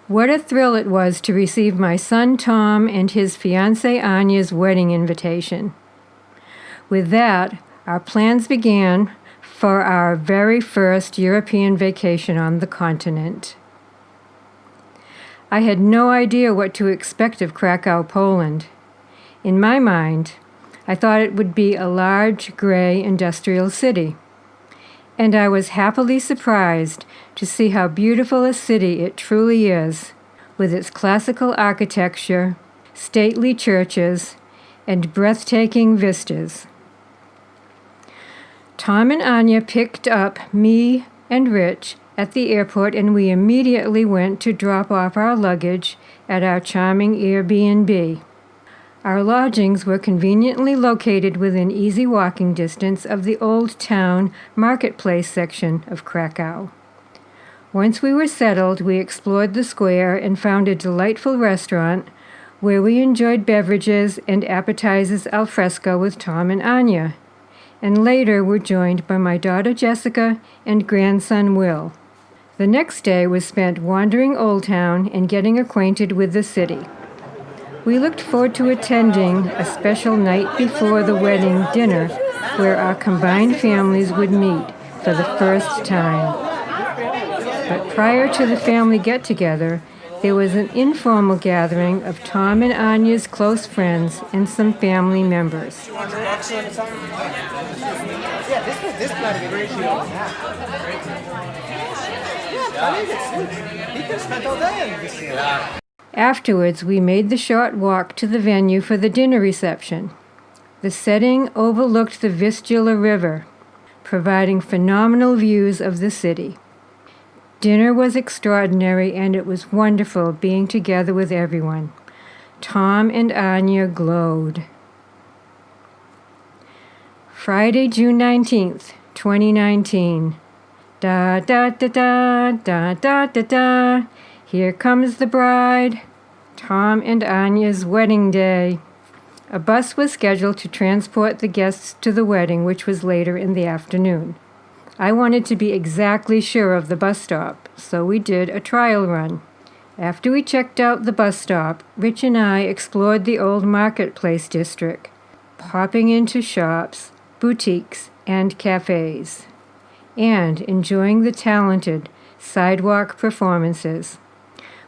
What a thrill it was to receive my son Tom and his fiancée Ania's wedding invitation. With that, our plans began for our very first European vacation on the continent. I had no idea what to expect of Krakow, Poland. In my mind, I thought it would be a large, gray, industrial city. And I was happily surprised to see how beautiful a city it truly is, with its classical architecture, stately churches, and breathtaking vistas. Tom and Ania picked up me and Rich at the airport, and we immediately went to drop off our luggage at our charming Airbnb. Our lodgings were conveniently located within easy walking distance of the Old Town Marketplace section of Krakow. Once we were settled, we explored the square and found a delightful restaurant where we enjoyed beverages and appetizers al fresco with Tom and Ania, and later were joined by my daughter Jessica and grandson Will. The next day was spent wandering Old Town and getting acquainted with the city. We looked forward to attending a special night before the wedding dinner where our combined families would meet for the first time. But prior to the family get-together, there was an informal gathering of Tom and Ania's close friends and some family members. Afterwards, we made the short walk to the venue for the dinner reception. The setting overlooked the Vistula River, providing phenomenal views of the city. Dinner was extraordinary, and it was wonderful being together with everyone. Tom and Ania glowed. Friday, June 19th, 2019. Da da da da da da da da. Here comes the bride. Tom and Ania's wedding day. A bus was scheduled to transport the guests to the wedding, which was later in the afternoon. I wanted to be exactly sure of the bus stop, so we did a trial run. After we checked out the bus stop, Rich and I explored the old marketplace district, popping into shops, boutiques, and cafes, and enjoying the talented sidewalk performances.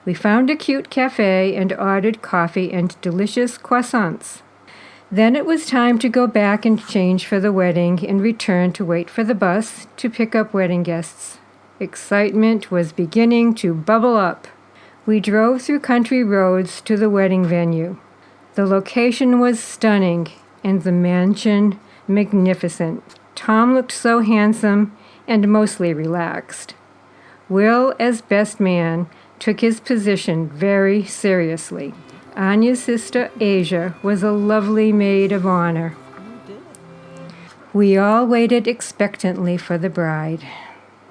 We found a cute cafe and ordered coffee and delicious croissants. Then it was time to go back and change for the wedding and return to wait for the bus to pick up wedding guests. Excitement was beginning to bubble up. We drove through country roads to the wedding venue. The location was stunning and the mansion magnificent. Tom looked so handsome and mostly relaxed. Will, as best man, took his position very seriously. Ania's sister Asia was a lovely maid of honor. We all waited expectantly for the bride.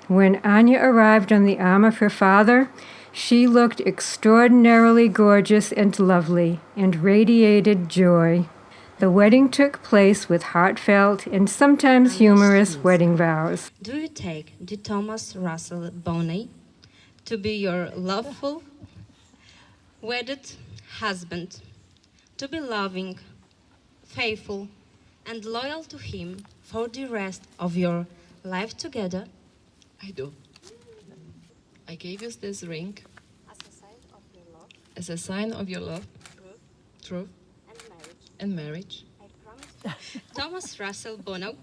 When Ania arrived on the arm of her father, she looked extraordinarily gorgeous and lovely and radiated joy. The wedding took place with heartfelt and sometimes humorous wedding vows. Do you take the Thomas Russell Bonnet to be your lawful, wedded husband, to be loving, faithful, and loyal to him for the rest of your life together? I do. I gave you this ring as a sign of your love, truth, and marriage. Thomas Russell Bonnet,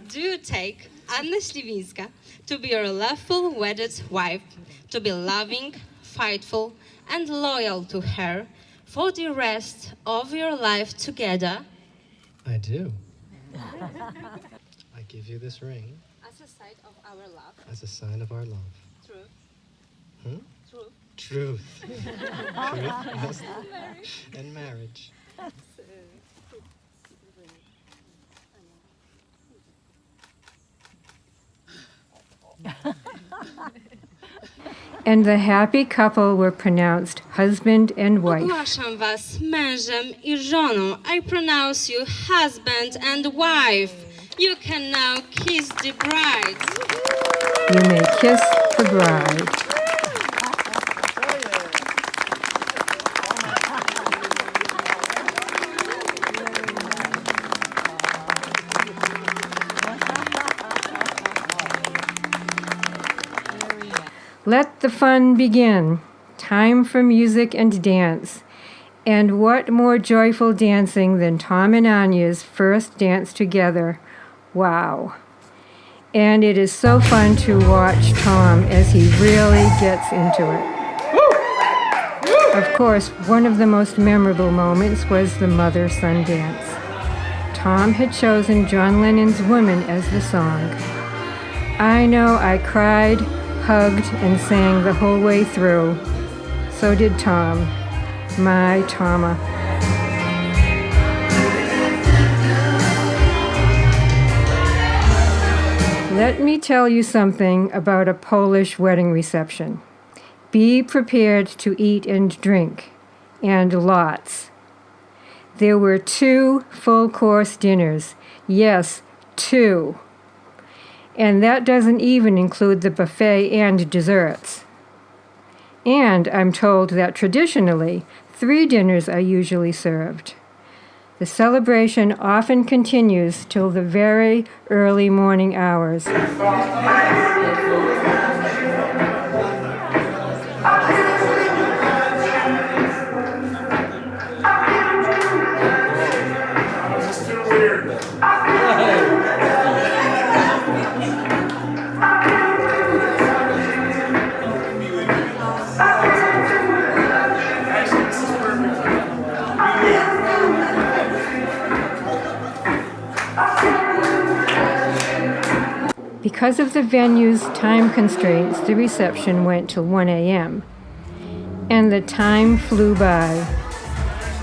do you take Anna Śliwińska to be your lawful wedded wife, to be loving, faithful, and loyal to her for the rest of your life together? I do. I give you this ring As a sign of our love. as a sign of our love. Truth. Truth. Truth. Truth and marriage. And the happy couple were pronounced husband and wife. Ogłaszam was mężem i żoną. I pronounce you husband and wife. You can now kiss the bride. You may kiss the bride. Let the fun begin. Time for music and dance. And what more joyful dancing than Tom and Anya's first dance together? Wow. And it is so fun to watch Tom as he really gets into it. Of course, one of the most memorable moments was the mother-son dance. Tom had chosen John Lennon's Women as the song. I know I cried, hugged, and sang the whole way through. So did Tom. My Toma. Let me tell you something about a Polish wedding reception. Be prepared to eat and drink, and lots. There were 2 full-course dinners. Yes, 2. And that doesn't even include the buffet and desserts. And I'm told that traditionally, 3 dinners are usually served. The celebration often continues till the very early morning hours. Because of the venue's time constraints, the reception went till 1 a.m. And the time flew by.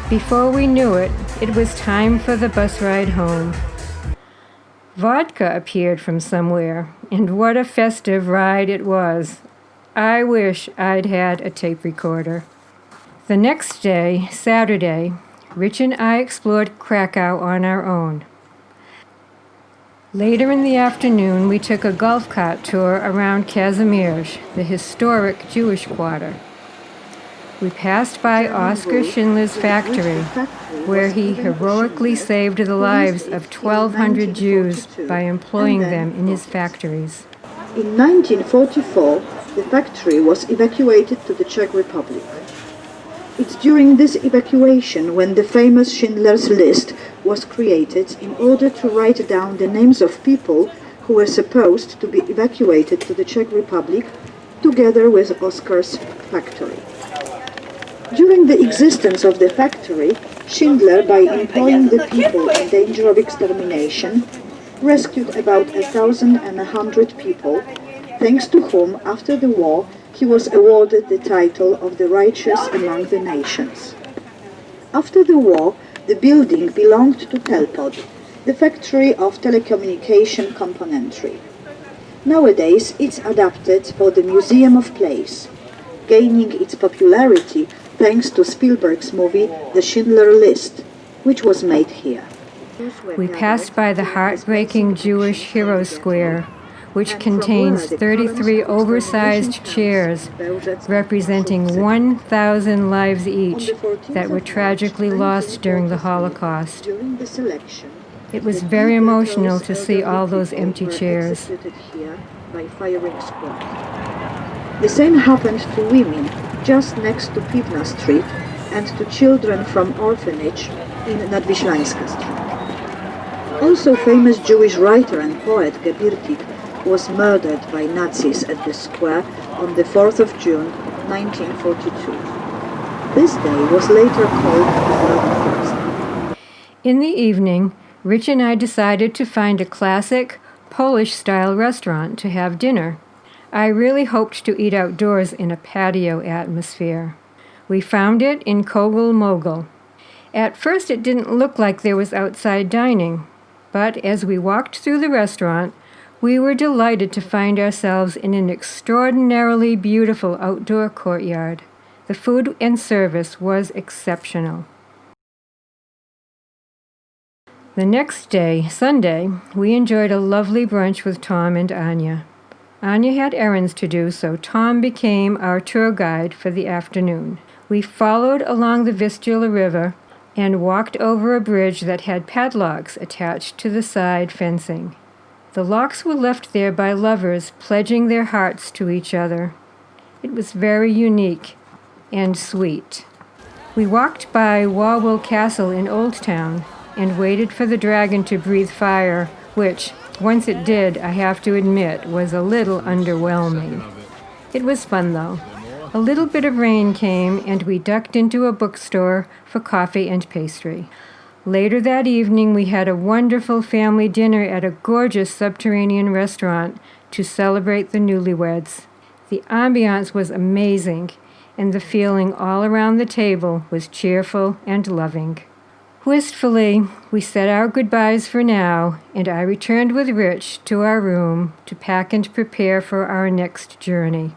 Before we knew it, it was time for the bus ride home. Vodka appeared from somewhere, and what a festive ride it was. I wish I'd had a tape recorder. The next day, Saturday, Rich and I explored Krakow on our own. Later in the afternoon, we took a golf cart tour around Kazimierz, the historic Jewish quarter. We passed by Oskar Schindler's factory, where he heroically saved the lives of 1,200 Jews by employing them in his factories. In 1944, the factory was evacuated to the Czech Republic. It's during this evacuation when the famous Schindler's List was created in order to write down the names of people who were supposed to be evacuated to the Czech Republic together with Oskar's factory. During the existence of the factory, Schindler, by employing the people in danger of extermination, rescued about 1,100 people, thanks to whom, after the war, he was awarded the title of the Righteous Among the Nations. After the war, the building belonged to Telpod, the factory of telecommunication componentry. Nowadays, it's adapted for the Museum of Plays, gaining its popularity thanks to Spielberg's movie The Schindler List, which was made here. We passed by the heartbreaking Jewish Hero Square, which contains 33 oversized chairs representing 1,000 lives each that were tragically lost during the Holocaust. It was very emotional to see all those empty chairs. The same happened to women just next to Piwna Street and to children from orphanage in Nadwiślańska Street. Also famous Jewish writer and poet Gebirtik was murdered by Nazis at the square on the 4th of June 1942. This day was later called the Bloody Thursday. In the evening, Rich and I decided to find a classic Polish-style restaurant to have dinner. I really hoped to eat outdoors in a patio atmosphere. We found it in Kogel Mogul. At first it didn't look like there was outside dining, but as we walked through the restaurant, we were delighted to find ourselves in an extraordinarily beautiful outdoor courtyard. The food and service was exceptional. The next day, Sunday, we enjoyed a lovely brunch with Tom and Ania. Ania had errands to do, so Tom became our tour guide for the afternoon. We followed along the Vistula River and walked over a bridge that had padlocks attached to the side fencing. The locks were left there by lovers pledging their hearts to each other. It was very unique and sweet. We walked by Walwell Castle in Old Town and waited for the dragon to breathe fire, which, once it did, I have to admit, was a little underwhelming. It was fun, though. A little bit of rain came, and we ducked into a bookstore for coffee and pastry. Later that evening, we had a wonderful family dinner at a gorgeous subterranean restaurant to celebrate the newlyweds. The ambiance was amazing, and the feeling all around the table was cheerful and loving. Wistfully, we said our goodbyes for now, and I returned with Rich to our room to pack and prepare for our next journey.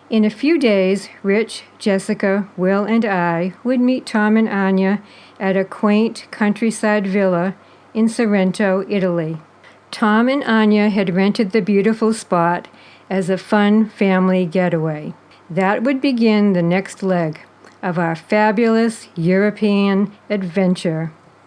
In a few days, Rich, Jessica, Will, and I would meet Tom and Ania at a quaint countryside villa in Sorrento, Italy. Tom and Ania had rented the beautiful spot as a fun family getaway. That would begin the next leg of our fabulous European adventure.